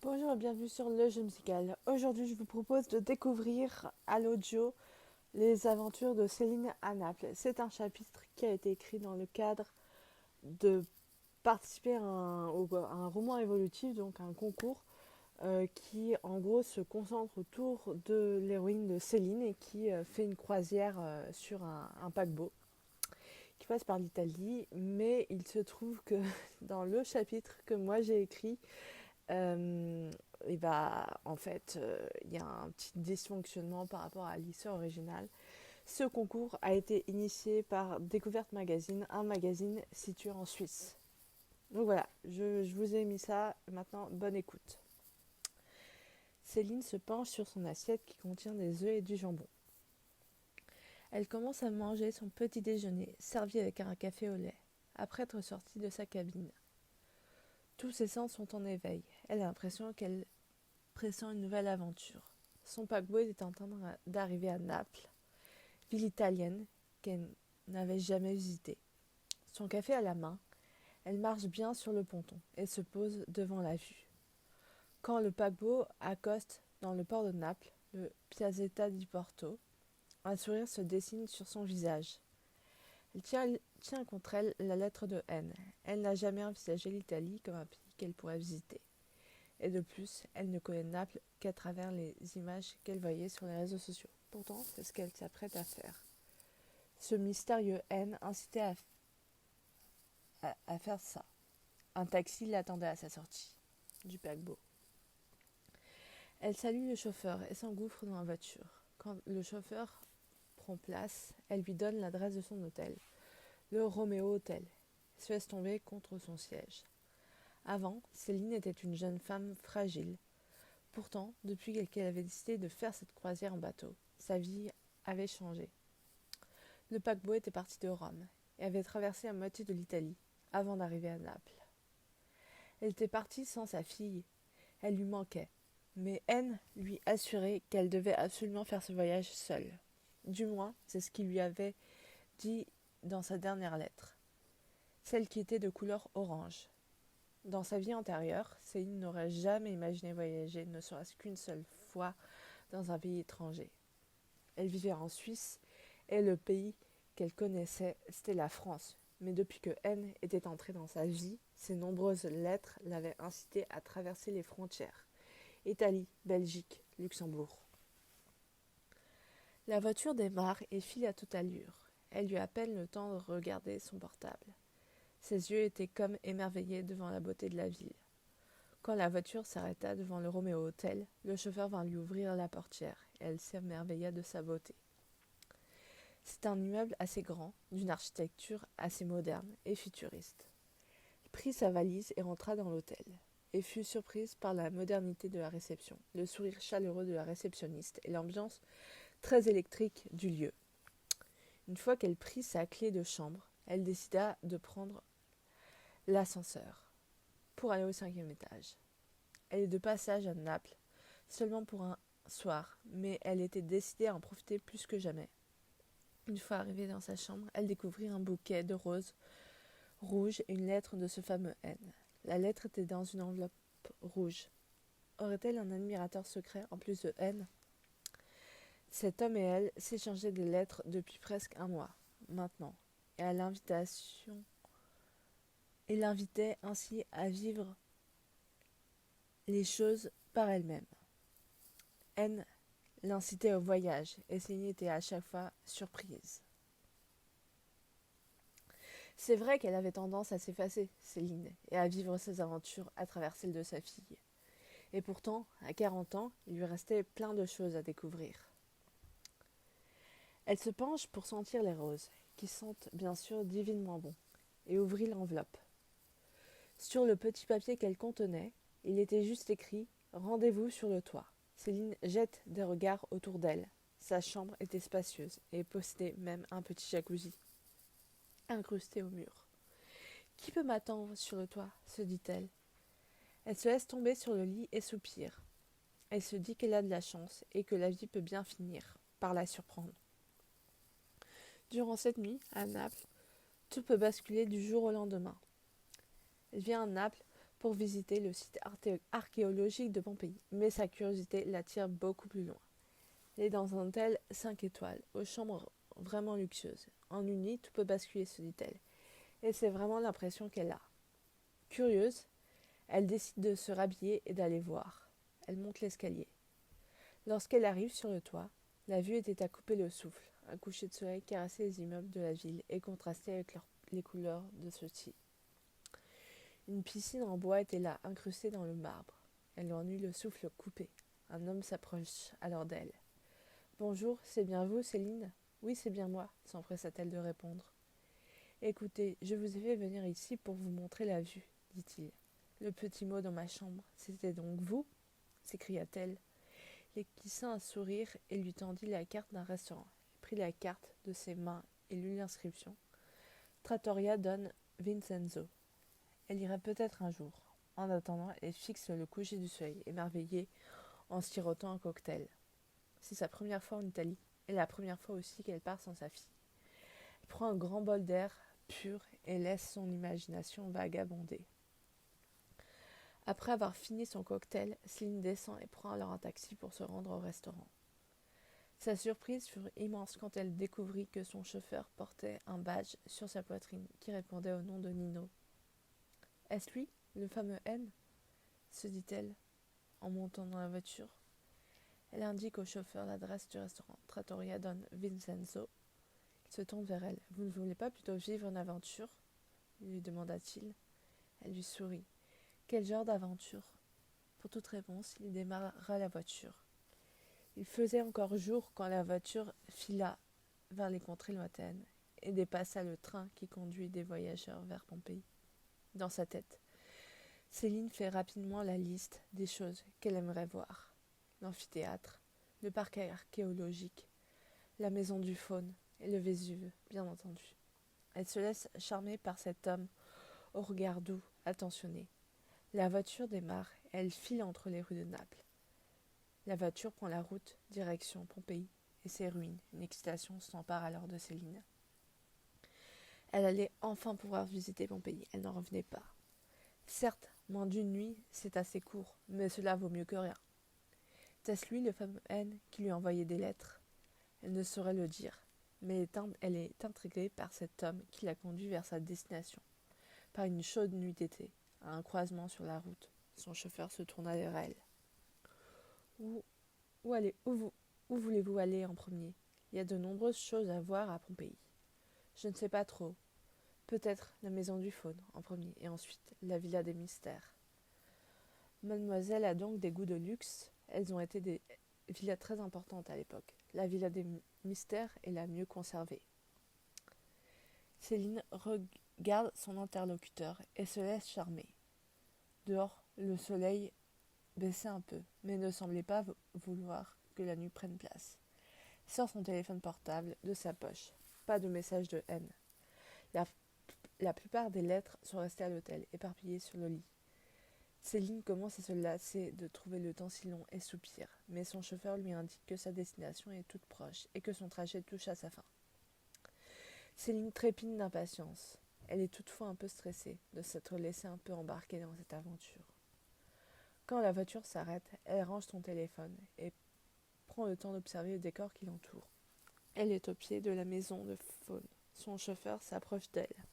Bonjour et bienvenue sur Le Jeu Musical. Aujourd'hui, je vous propose de découvrir à l'audio les aventures de Céline à Naples. C'est un chapitre qui a été écrit dans le cadre de participer à un roman évolutif, donc un concours qui en gros se concentre autour de l'héroïne de Céline et qui fait une croisière sur un paquebot qui passe par l'Italie. Mais il se trouve que dans le chapitre que moi j'ai écrit, et bah, en fait, il y a un petit dysfonctionnement par rapport à l'histoire originale. Ce concours a été initié par Découverte Magazine, un magazine situé en Suisse. Donc voilà, je vous ai mis ça. Maintenant, bonne écoute. Céline se penche sur son assiette qui contient des œufs et du jambon. Elle commence à manger son petit déjeuner, servi avec un café au lait, après être sortie de sa cabine. Tous ses sens sont en éveil. Elle a l'impression qu'elle pressent une nouvelle aventure. Son paquebot était en train d'arriver à Naples, ville italienne qu'elle n'avait jamais visitée. Son café à la main, elle marche bien sur le ponton et se pose devant la vue. Quand le paquebot accoste dans le port de Naples, le Piazzetta di Porto, un sourire se dessine sur son visage. Elle tient contre elle la lettre de haine. Elle n'a jamais envisagé l'Italie comme un pays qu'elle pourrait visiter. Et de plus, elle ne connaît Naples qu'à travers les images qu'elle voyait sur les réseaux sociaux. Pourtant, c'est ce qu'elle s'apprête à faire. Ce mystérieux haine incitait à faire ça. Un taxi l'attendait à sa sortie du paquebot. Elle salue le chauffeur et s'engouffre dans la voiture. Quand le chauffeur prend place, elle lui donne l'adresse de son hôtel, le Romeo Hotel, se laisse tomber contre son siège. Avant, Céline était une jeune femme fragile. Pourtant, depuis qu'elle avait décidé de faire cette croisière en bateau, sa vie avait changé. Le paquebot était parti de Rome et avait traversé la moitié de l'Italie avant d'arriver à Naples. Elle était partie sans sa fille. Elle lui manquait. Mais Anne lui assurait qu'elle devait absolument faire ce voyage seule. Du moins, c'est ce qu'il lui avait dit dans sa dernière lettre, celle qui était de couleur orange. Dans sa vie antérieure, Céline n'aurait jamais imaginé voyager, ne serait-ce qu'une seule fois, dans un pays étranger. Elle vivait en Suisse et le pays qu'elle connaissait, c'était la France. Mais depuis que N était entrée dans sa vie, ses nombreuses lettres l'avaient incitée à traverser les frontières. Italie, Belgique, Luxembourg. La voiture démarre et file à toute allure. Elle eut à peine le temps de regarder son portable. Ses yeux étaient comme émerveillés devant la beauté de la ville. Quand la voiture s'arrêta devant le Romeo Hotel, le chauffeur vint lui ouvrir la portière et elle s'émerveilla de sa beauté. C'est un immeuble assez grand, d'une architecture assez moderne et futuriste. Elle prit sa valise et rentra dans l'hôtel, et fut surprise par la modernité de la réception, le sourire chaleureux de la réceptionniste et l'ambiance très électrique du lieu. Une fois qu'elle prit sa clé de chambre, elle décida de prendre l'ascenseur pour aller au 5e étage. Elle est de passage à Naples, seulement pour un soir, mais elle était décidée à en profiter plus que jamais. Une fois arrivée dans sa chambre, elle découvrit un bouquet de roses rouges et une lettre de ce fameux N. La lettre était dans une enveloppe rouge. Aurait-elle un admirateur secret en plus de N? Cet homme et elle s'échangeaient des lettres depuis presque un mois, maintenant, et à l'invitation, et l'invitait ainsi à vivre les choses par elle-même. N l'incitait au voyage, et Céline était à chaque fois surprise. C'est vrai qu'elle avait tendance à s'effacer, Céline, et à vivre ses aventures à travers celles de sa fille. Et pourtant, à 40 ans, il lui restait plein de choses à découvrir. Elle se penche pour sentir les roses, qui sentent bien sûr divinement bon, et ouvrit l'enveloppe. Sur le petit papier qu'elle contenait, il était juste écrit « Rendez-vous sur le toit ». Céline jette des regards autour d'elle. Sa chambre était spacieuse et possédait même un petit jacuzzi incrusté au mur. « Qui peut m'attendre sur le toit ?» se dit-elle. Elle se laisse tomber sur le lit et soupire. Elle se dit qu'elle a de la chance et que la vie peut bien finir par la surprendre. Durant cette nuit, à Naples, tout peut basculer du jour au lendemain. Elle vient à Naples pour visiter le site archéologique de Pompéi, mais sa curiosité l'attire beaucoup plus loin. Elle est dans un hôtel 5 étoiles, aux chambres vraiment luxueuses. En une nuit, tout peut basculer, se dit-elle, et c'est vraiment l'impression qu'elle a. Curieuse, elle décide de se rhabiller et d'aller voir. Elle monte l'escalier. Lorsqu'elle arrive sur le toit, la vue était à couper le souffle. Un coucher de soleil caressait les immeubles de la ville et contrastait avec les couleurs de ceux-ci. Une piscine en bois était là, incrustée dans le marbre. Elle en eut le souffle coupé. Un homme s'approche alors d'elle. « Bonjour, c'est bien vous, Céline ?»« Oui, c'est bien moi, » s'empressa-t-elle de répondre. « Écoutez, je vous ai fait venir ici pour vous montrer la vue, » dit-il. « Le petit mot dans ma chambre, c'était donc vous ?» s'écria-t-elle. Il esquissa un sourire et lui tendit la carte d'un restaurant. Elle prit la carte de ses mains et lut l'inscription. « Trattoria Don Vincenzo. » Elle ira peut-être un jour. En attendant, elle fixe le coucher du soleil, émerveillée en sirotant un cocktail. C'est sa première fois en Italie, et la première fois aussi qu'elle part sans sa fille. Elle prend un grand bol d'air pur et laisse son imagination vagabonder. Après avoir fini son cocktail, Céline descend et prend alors un taxi pour se rendre au restaurant. Sa surprise fut immense quand elle découvrit que son chauffeur portait un badge sur sa poitrine qui répondait au nom de Nino. « Est-ce lui, le fameux N ?» se dit-elle en montant dans la voiture. Elle indique au chauffeur l'adresse du restaurant Trattoria Don Vincenzo. Il se tourne vers elle. « Vous ne voulez pas plutôt vivre une aventure ?» lui demanda-t-il. Elle lui sourit. « Quel genre d'aventure ?» Pour toute réponse, il démarra la voiture. Il faisait encore jour quand la voiture fila vers les contrées lointaines et dépassa le train qui conduit des voyageurs vers Pompéi. Dans sa tête, Céline fait rapidement la liste des choses qu'elle aimerait voir. L'amphithéâtre, le parc archéologique, la maison du faune et le Vésuve, bien entendu. Elle se laisse charmer par cet homme au regard doux, attentionné. La voiture démarre et elle file entre les rues de Naples. La voiture prend la route, direction Pompéi et ses ruines. Une excitation s'empare alors de Céline. Elle allait enfin pouvoir visiter Pompéi, elle n'en revenait pas. Certes, moins d'une nuit, c'est assez court, mais cela vaut mieux que rien. Était-ce lui, le fameux N, qui lui envoyait des lettres ? Elle ne saurait le dire, mais elle est intriguée par cet homme qui la conduit vers sa destination. Par une chaude nuit d'été, à un croisement sur la route, son chauffeur se tourna vers elle. Où voulez-vous aller en premier ? Il y a de nombreuses choses à voir à Pompéi. Je ne sais pas trop. Peut-être la maison du faune en premier, et ensuite la villa des mystères. Mademoiselle a donc des goûts de luxe. Elles ont été des villas très importantes à l'époque. La villa des mystères est la mieux conservée. Céline regarde son interlocuteur et se laisse charmer. Dehors, le soleil baissait un peu, mais ne semblait pas vouloir que la nuit prenne place. Elle sort son téléphone portable de sa poche. Pas de message de haine. La plupart des lettres sont restées à l'hôtel, éparpillées sur le lit. Céline commence à se lasser de trouver le temps si long et soupire, mais son chauffeur lui indique que sa destination est toute proche et que son trajet touche à sa fin. Céline trépigne d'impatience. Elle est toutefois un peu stressée de s'être laissée un peu embarquer dans cette aventure. Quand la voiture s'arrête, elle range son téléphone et prend le temps d'observer le décor qui l'entoure. Elle est au pied de la maison de faune. Son chauffeur s'approche d'elle.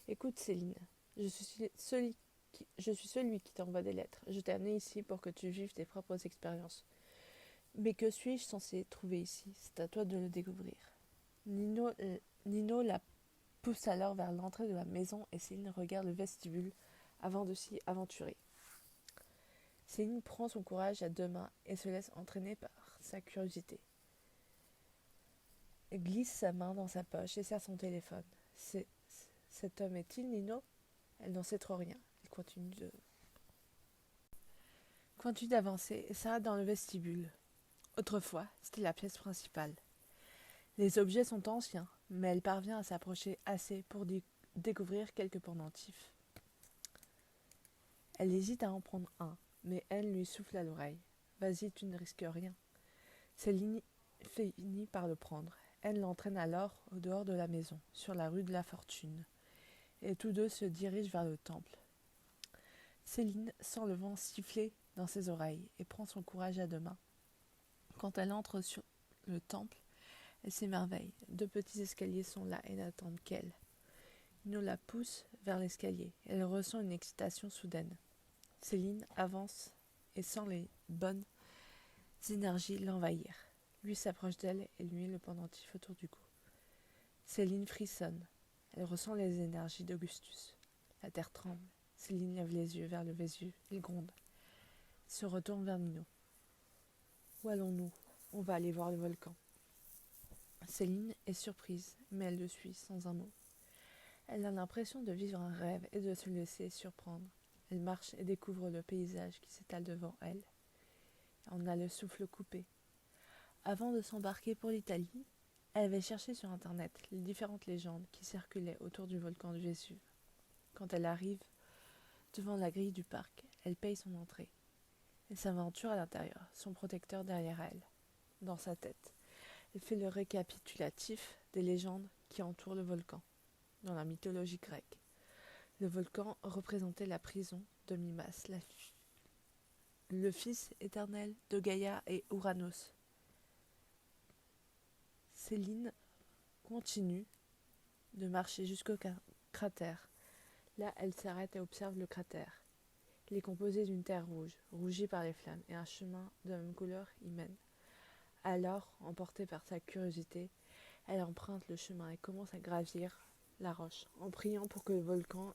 « Écoute Céline, je suis celui qui t'envoie des lettres. Je t'ai amenée ici pour que tu vives tes propres expériences. Mais que suis-je censée trouver ici ? C'est à toi de le découvrir. » Nino la pousse alors vers l'entrée de la maison et Céline regarde le vestibule avant de s'y aventurer. Céline prend son courage à deux mains et se laisse entraîner par sa curiosité. Elle glisse sa main dans sa poche et serre son téléphone. Cet homme est-il Nino ? Elle n'en sait trop rien. Elle continue d'avancer et s'arrête dans le vestibule. Autrefois, c'était la pièce principale. Les objets sont anciens, mais elle parvient à s'approcher assez pour découvrir quelques pendentifs. Elle hésite à en prendre un, mais elle lui souffle à l'oreille. « Vas-y, tu ne risques rien. » Céline finit par le prendre. Elle l'entraîne alors au dehors de la maison, sur la rue de la Fortune, et tous deux se dirigent vers le temple. Céline sent le vent siffler dans ses oreilles et prend son courage à deux mains. Quand elle entre sur le temple, elle s'émerveille. 2 petits escaliers sont là et n'attendent qu'elle. Nino la pousse vers l'escalier. Elle ressent une excitation soudaine. Céline avance et sent les bonnes énergies l'envahir. Lui s'approche d'elle et lui met le pendentif autour du cou. Céline frissonne. Elle ressent les énergies d'Augustus. La terre tremble. Céline lève les yeux vers le Vésuve. Il gronde. Il se retourne vers Nino. Où allons-nous ? On va aller voir le volcan. Céline est surprise, mais elle le suit sans un mot. Elle a l'impression de vivre un rêve et de se laisser surprendre. Elle marche et découvre le paysage qui s'étale devant elle. On a le souffle coupé. Avant de s'embarquer pour l'Italie, elle avait cherché sur internet les différentes légendes qui circulaient autour du volcan du Vésuve. Quand elle arrive devant la grille du parc, elle paye son entrée. Elle s'aventure à l'intérieur, son protecteur derrière elle, dans sa tête. Elle fait le récapitulatif des légendes qui entourent le volcan. Dans la mythologie grecque, le volcan représentait la prison de Mimas, le fils éternel de Gaïa et Ouranos. Céline continue de marcher jusqu'au cratère. Là, elle s'arrête et observe le cratère. Il est composé d'une terre rouge, rougie par les flammes, et un chemin de même couleur y mène. Alors, emportée par sa curiosité, elle emprunte le chemin et commence à gravir la roche, en priant pour que le volcan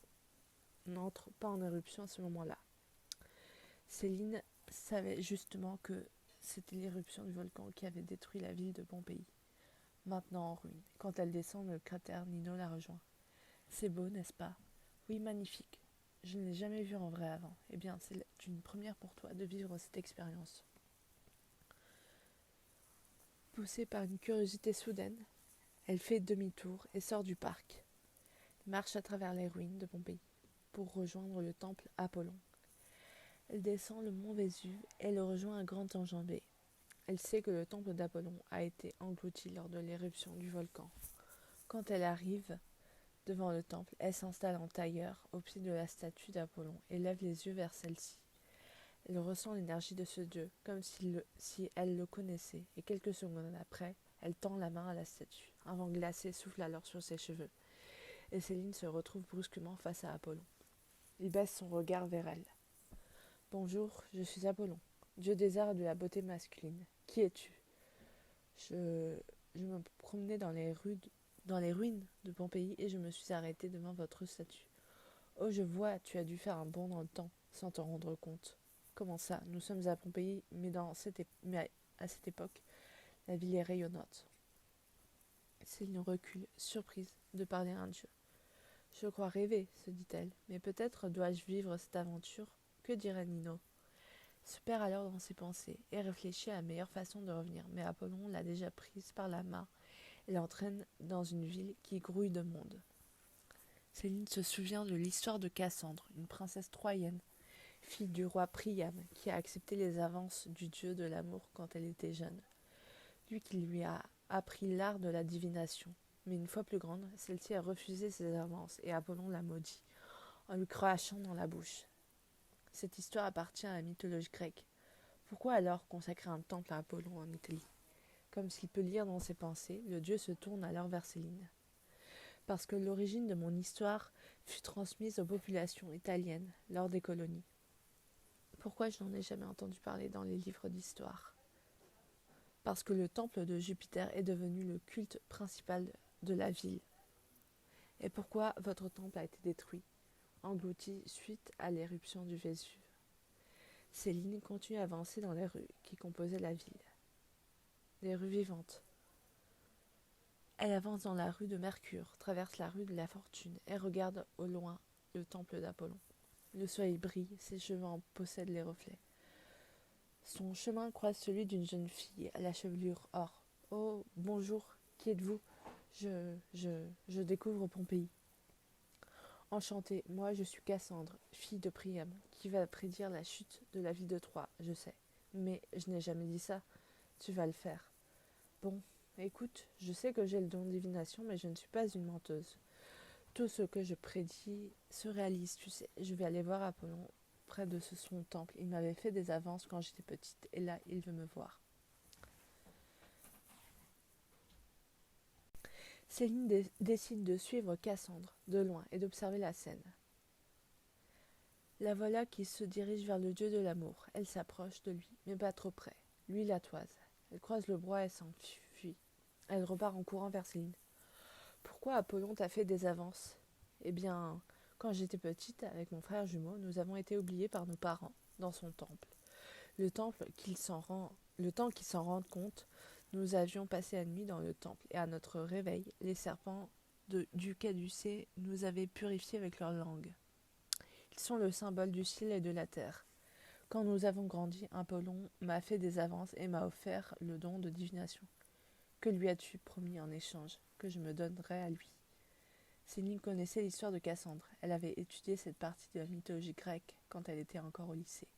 n'entre pas en éruption à ce moment-là. Céline savait justement que c'était l'éruption du volcan qui avait détruit la ville de Pompéi, maintenant en ruine. Quand elle descend le cratère, Nino la rejoint. C'est beau, n'est-ce pas ? Oui, magnifique. Je ne l'ai jamais vu en vrai avant. Eh bien, c'est une première pour toi de vivre cette expérience. Poussée par une curiosité soudaine, elle fait demi-tour et sort du parc. Elle marche à travers les ruines de Pompéi pour rejoindre le temple Apollon. Elle descend le mont Vésuve et le rejoint à grande enjambée. Elle sait que le temple d'Apollon a été englouti lors de l'éruption du volcan. Quand elle arrive devant le temple, elle s'installe en tailleur au pied de la statue d'Apollon et lève les yeux vers celle-ci. Elle ressent l'énergie de ce dieu, comme si elle le connaissait, et quelques secondes après, elle tend la main à la statue. Un vent glacé souffle alors sur ses cheveux, et Céline se retrouve brusquement face à Apollon. Il baisse son regard vers elle. « Bonjour, je suis Apollon, dieu des arts et de la beauté masculine. Qui es-tu ? Je me promenais dans les ruines de Pompéi et je me suis arrêtée devant votre statue. Oh, je vois, tu as dû faire un bond dans le temps, sans t'en rendre compte. Comment ça ? Nous sommes à Pompéi, mais à cette époque, la ville est rayonnante. » Céline recule, surprise de parler à un dieu. « Je crois rêver, se dit-elle, mais peut-être dois-je vivre cette aventure. Que dirait Nino ?» Elle se perd alors dans ses pensées et réfléchit à la meilleure façon de revenir, mais Apollon l'a déjà prise par la main et l'entraîne dans une ville qui grouille de monde. Céline se souvient de l'histoire de Cassandre, une princesse troyenne, fille du roi Priam, qui a accepté les avances du dieu de l'amour quand elle était jeune. Lui qui lui a appris l'art de la divination. Mais une fois plus grande, celle-ci a refusé ses avances et Apollon l'a maudit, en lui crachant dans la bouche. Cette histoire appartient à la mythologie grecque. Pourquoi alors consacrer un temple à Apollon en Italie ? Comme s'il peut lire dans ses pensées, le dieu se tourne alors vers Céline. Parce que l'origine de mon histoire fut transmise aux populations italiennes lors des colonies. Pourquoi je n'en ai jamais entendu parler dans les livres d'histoire ? Parce que le temple de Jupiter est devenu le culte principal de la ville. Et pourquoi votre temple a été détruit, englouti suite à l'éruption du Vésuve ? Céline continue à avancer dans les rues qui composaient la ville. Des rues vivantes. Elle avance dans la rue de Mercure, traverse la rue de la Fortune et regarde au loin le temple d'Apollon. Le soleil brille, ses cheveux en possèdent les reflets. Son chemin croise celui d'une jeune fille à la chevelure or. « Oh, bonjour, qui êtes-vous ? Je découvre Pompéi. » « Enchantée, moi je suis Cassandre, fille de Priam, qui va prédire la chute de la ville de Troie, je sais. Mais je n'ai jamais dit ça, tu vas le faire. Bon, écoute, je sais que j'ai le don de divination, mais je ne suis pas une menteuse. Tout ce que je prédis se réalise, tu sais. Je vais aller voir Apollon près de son temple. Il m'avait fait des avances quand j'étais petite, et là, il veut me voir. Céline décide de suivre Cassandre de loin et d'observer la scène. La voilà qui se dirige vers le dieu de l'amour. Elle s'approche de lui, mais pas trop près. Lui la toise. Elle croise le bras et s'enfuit. Elle repart en courant vers Céline. Pourquoi Apollon t'a fait des avances ? Eh bien, quand j'étais petite, avec mon frère jumeau, nous avons été oubliés par nos parents dans son temple. Le temps qu'ils s'en rendent compte, nous avions passé la nuit dans le temple et à notre réveil, les serpents du caducée nous avaient purifiés avec leur langue. Ils sont le symbole du ciel et de la terre. Quand nous avons grandi, Apollon m'a fait des avances et m'a offert le don de divination. Que lui as-tu promis en échange ? Que je me donnerais à lui. Céline connaissait l'histoire de Cassandre. Elle avait étudié cette partie de la mythologie grecque quand elle était encore au lycée.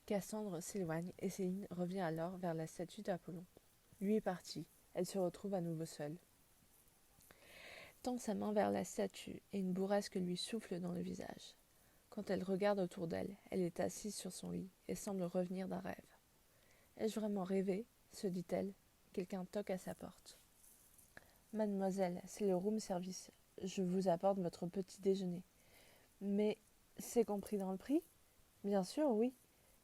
Cassandre s'éloigne et Céline revient alors vers la statue d'Apollon. Lui est parti. Elle se retrouve à nouveau seule. Tend sa main vers la statue et une bourrasque lui souffle dans le visage. Quand elle regarde autour d'elle, elle est assise sur son lit et semble revenir d'un rêve. Ai-je vraiment rêvé ? Se dit-elle. Quelqu'un toque à sa porte. Mademoiselle, c'est le room service. Je vous apporte votre petit déjeuner. Mais c'est compris dans le prix ? Bien sûr, oui.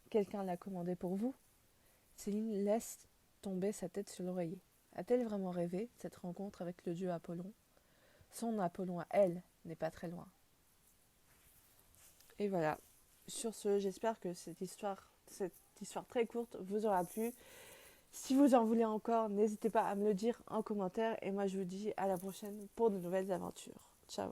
Quelqu'un l'a commandé pour vous. Céline laisse tomber sa tête sur l'oreiller. A-t-elle vraiment rêvé, cette rencontre avec le dieu Apollon ? Son Apollon à elle n'est pas très loin. Et voilà. Sur ce, j'espère que cette histoire très courte vous aura plu. Si vous en voulez encore, n'hésitez pas à me le dire en commentaire. Et moi, je vous dis à la prochaine pour de nouvelles aventures. Ciao.